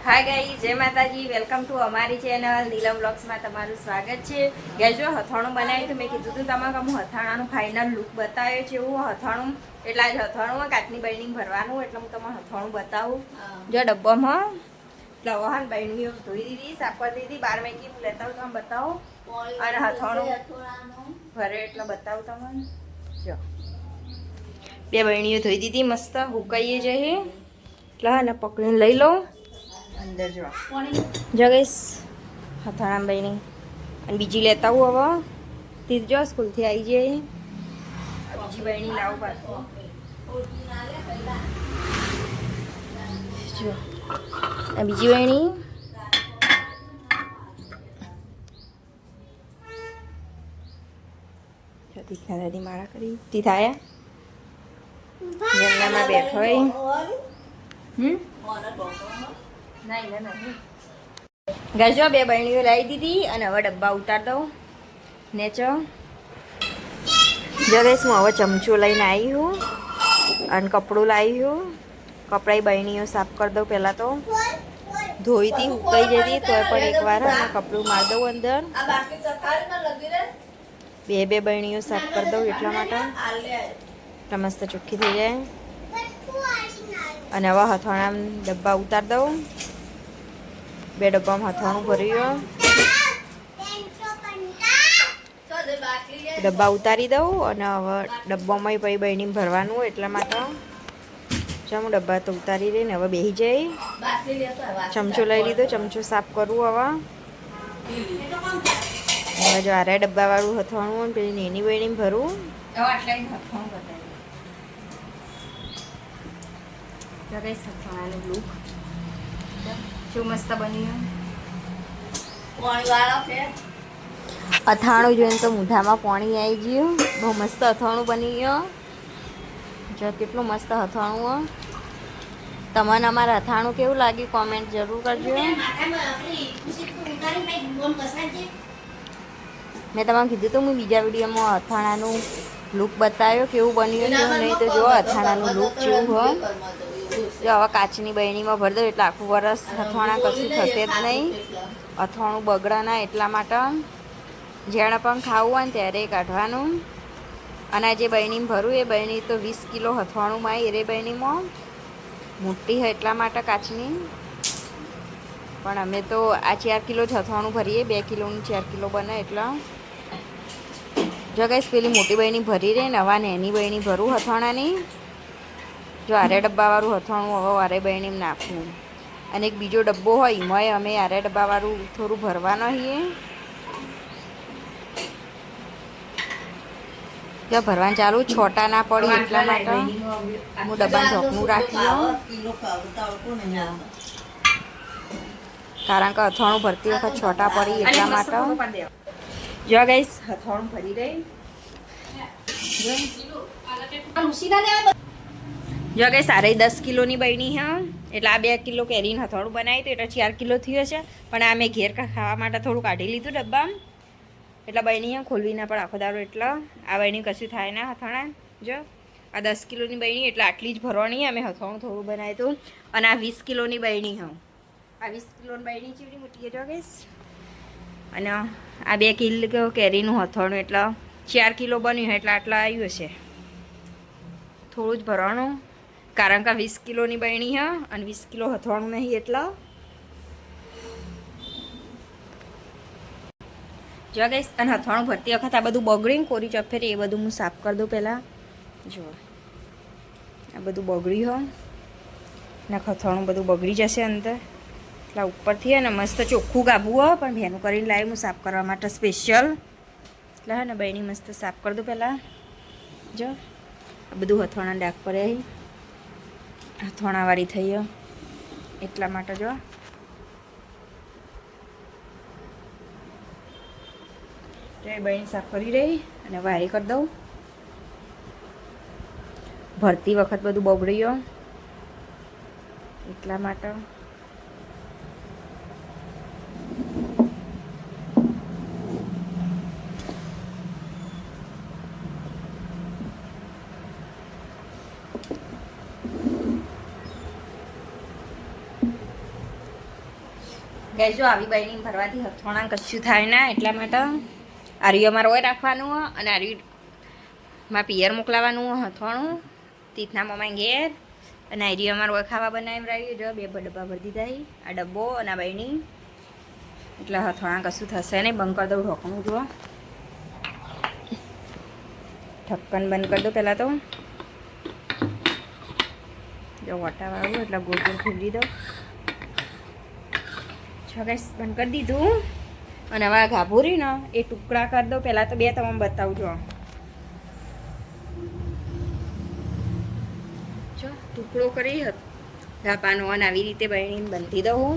Hi guys, જય માતાજી. Welcome to અમારી ચેનલ નીલમ વ્લોગ્સમાં તમારું સ્વાગત છે. ગાઈસ, જો હથાણું બનાવ્યું તો મેં કીધું હતું તમારે હું હથાણાનું ફાઇનલ લુક બતાવ્યો છે. એવું હથાણું એટલે આજ હથાણું કાચની બરણી ભરવાનું એટલે હું તમને હથાણું બતાવું. જો ડબ્બામાં લવાહન બરણીઓ ધોઈ દીધી, સાફ કરી દીધી, 12 મેગી લેતા હું તમે બતાવો. અને હથાણું ભરે એટલે બતાવું તમને. જો 2 બરણીઓ ધોઈ દીધી, મસ્ત હુકાઈએ જઈએ એટલે હા ને પકડીને લઈ લઉં અંદર. જો ગઈશ હથાણા બની અને બીજી લેતા આવું. હવે તીર જો સ્કૂલથી આવી જાય બીજી બહેણી લાવું પાછું. જો આ બીજી બહેણી તીખા દાદી માળા કરી તી થાય જમનામાં બેઠો હોય. ગજો 2 બરણીઓ લાવી દીધી અને હવે ડબ્બા ઉતાર દઉં ને જો ગેસ હું હવે ચમચો લઈને આવી હું અને કપડું લાવી હું. કપડાં બરણીઓ સાફ કરી દઉં. પહેલાં તો ધોઈતી ઉકાઈ જતી તોય પણ એકવાર અને કપડું મારી દઉં અંદર. 2 બરણીઓ સાફ કરી દઉં એટલા માટે મસ્ત ચોખ્ખી થઈ જાય. અને હવે હથાણા ડબ્બા ઉતાર દઉં. 2 ડબ્બામાં હથાણું ભર્યું. ડબ્બા ઉતારી દઉં અને હવે ડબ્બામાં પછી બરણી ભરવાનું એટલા માટે ચાલ હું ડબ્બા તો ઉતારી રહીને હવે બેસી જઈ. ચમચો લઈ લીધો, ચમચો સાફ કરવું. હવે જો આરે ડબ્બાવાળું હથાણું પેલી નેની બરણી ભરું. હથાણાનું લુક શું મસ્ત બન્યું. અથાણું જોઈને તો મોઢામાં પાણી આવી ગયું. બહુ મસ્ત અથાણું બની ગયું. જો કેટલું મસ્ત અથાણું. તમને અમારા અથાણું કેવું લાગ્યું કોમેન્ટ જરૂર કરજો. મેં તમને કીધું તો હું બીજા વિડીયોમાં અથાણાનું લુક બતાવ્યો કેવું બન્યું કેવું નહીં. તો જો અથાણાનું લુક જેવું હોય. જો હવે કાચની બરણીમાં ભરી દઉં એટલે આખું વરસ અથાણા કશું થશે જ નહીં. અથાણું બગડા ના એટલા માટે જેણે પણ ખાવું હોય ને ત્યારે કાઢવાનું. અને જે બરણીમાં ભરું એ બરણી તો 20 કિલો અથાણુંમાં એ બરણીમાં મોટી હોય એટલા માટે કાચની. પણ અમે તો આ 4 કિલો જ અથાણું ભરીએ. 2 કિલોનું 4 કિલો બને એટલે જો ગાઈસ પેલી મોટી બરણી ભરી રહી ને હવે નાની બરણી ભરું અથાણાની. જો આરે ડબ્બાવાળું અથાણું હવે આરે બરણીમાં નાખવું. અને એક બીજો ડબ્બો હોય એમાંય અમે આરે ડબ્બાવાળું થોડું ભરવાનું છીએ. જો ભરવાનું ચાલુ છોટા ના પડી એટલા માટે હું ડબ્બાનું ઢોકણું રાખી લઉં. કારણ કે અથાણું ભરતી વખત છોટા પડી એટલા માટે. જો ગાઈસ અથાણું ભરી રહી. જો ગાઈસ સારે 10 કિલોની બરણી હા એટલે આ 2 કિલો કેરીનું હથાણું બનાવી તો એટલે 4 કિલો થયો છે. પણ આ મેં ઘેર ખાવા માટે થોડું કાઢી લીધું ડબ્બામાં એટલે બરણી ખોલવી ના પડે આખો દાડો. એટલે આ બરણી કશું થાય ના હથાણા. જો આ 10 કિલોની બરણી એટલે આટલી જ ભરવાની. અમે હથાણું થોડું બનાવ્યું હતું. અને આ 20 કિલોની બરણી હા આ 20 કિલોની બરણી ચીવડી મૂકી જો ગઈશ. અને આ 2 કિલો કેરીનું હથાણું એટલે 4 કિલો બન્યું એટલે આટલા આવ્યું છે. થોડું જ ભરવાનું કારણ કે 20 કિલોની બરણી હા અને 20 કિલો હથાણું નહીં એટલા. જો ગઈશ અને હથાણું ભરતી વખત આ બધું બગડીને કોરી ચફેરી એ બધું હું સાફ કરી દઉં પહેલાં. જો આ બધું બગડ્યું હોય ને હથાણું બધું બગડી જશે અંદર એટલે ઉપરથી ને મસ્ત ચોખ્ખું ગાબવું હોય પણ ભેનું કરીને લાવી હું સાફ કરવા માટે સ્પેશિયલ. એટલે હા ને બરણી મસ્ત સાફ કરી દઉં પહેલાં. જો આ બધું હથાણા ડાઘ પડે હથાણાવાળી થઈ એટલા માટે જો બરણી સાફ કરી રહી અને વારી કરી દઉં. ભરતી વખત બધું બગડ્યું એટલા માટે. ગાઈસ જો આવી બહેની ભરવાથી હથોણા કશું થાય ના એટલા માટે આર્યમાં રોય રાખવાનું અને આર્યમાં પિયર મોકલાવાનું હથોણું તીથના મમ્મા ઘેર અને આર્યમાં રોય ખાવા બનાવી રહ્યું જો 2 ડબ્બા ભરી દીધા આ ડબ્બો અને આ બહેની એટલે હથોણા કશું થશે નહીં. બંધ કરી દઉં ઢોકણું જુઓ ઢક્કન બંધ કરી દો પહેલાં તો જો વટાવાળું એટલે ગોળ ગોળ ફેરવી દો. ગાઈસ બંધ કરી દીધું અને હવે ઘાભૂરી ને એ ટુકડા કરી દો. પહેલાં તો 2 તમને બતાવજો જો ટુકડો કરી ગાપાનો અને આવી રીતે બહેણીને બાંધી દઉં.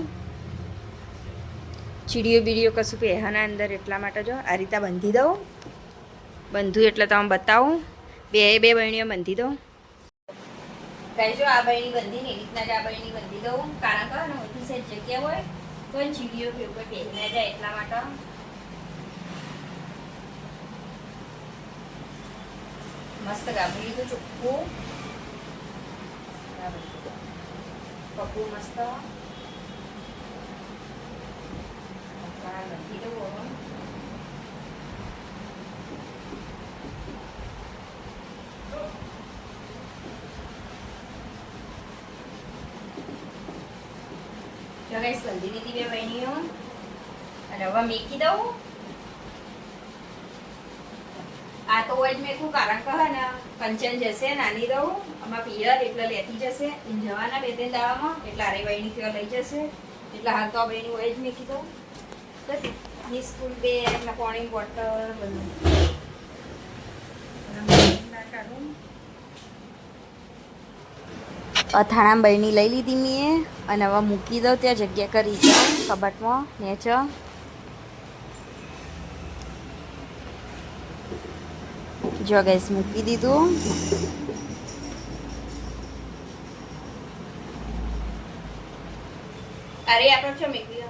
ચીડીઓ બીડીઓ કશું પહેરના અંદર એટલા માટે જો આ રીતે બાંધી દઉં. બંધું એટલે તમે બતાવું 2 બહેણીઓ બાંધી દઉં. ગાઈસ જો આ બહેણી બાંધીને એ રીતના જ આ બહેણી બાંધી દઉં કારણ કે ઓછી સાઈડ જગ્યા હોય તો ચીડીઓ કે ઉપર પહેરી ના જાય એટલા માટે. મસ્ત ગાભરી લીધું ચોખ્ખું પપ્પુ મસ્ત બાંધી દઉં. જો ગાઈસ બાંધી દીધી 2 બહેણીઓ અને હવે મેકી દઉં. આ તો હોય જ મેકું કારણ કે ને કંચન જશે નાની દઉં આમાં પિયર એટલે લેતી જશે જવાના 2-3 દાવામાં એટલે આરે બહેણી ત્યાં લઈ જશે એટલે હાલ તો આ બહેણી હોય જ મેકી દઉં. ની સ્કૂલ બેગ ને પાણી બોટલ બધું અથાણા બહેણી લઈ લીધી મેં અને હવે મૂકી દઉં ત્યાં જગ્યા કરી છે કબાટમાં નેચે. જો ગેસ મૂકી દીધું. અરે આપણે છો મેકવી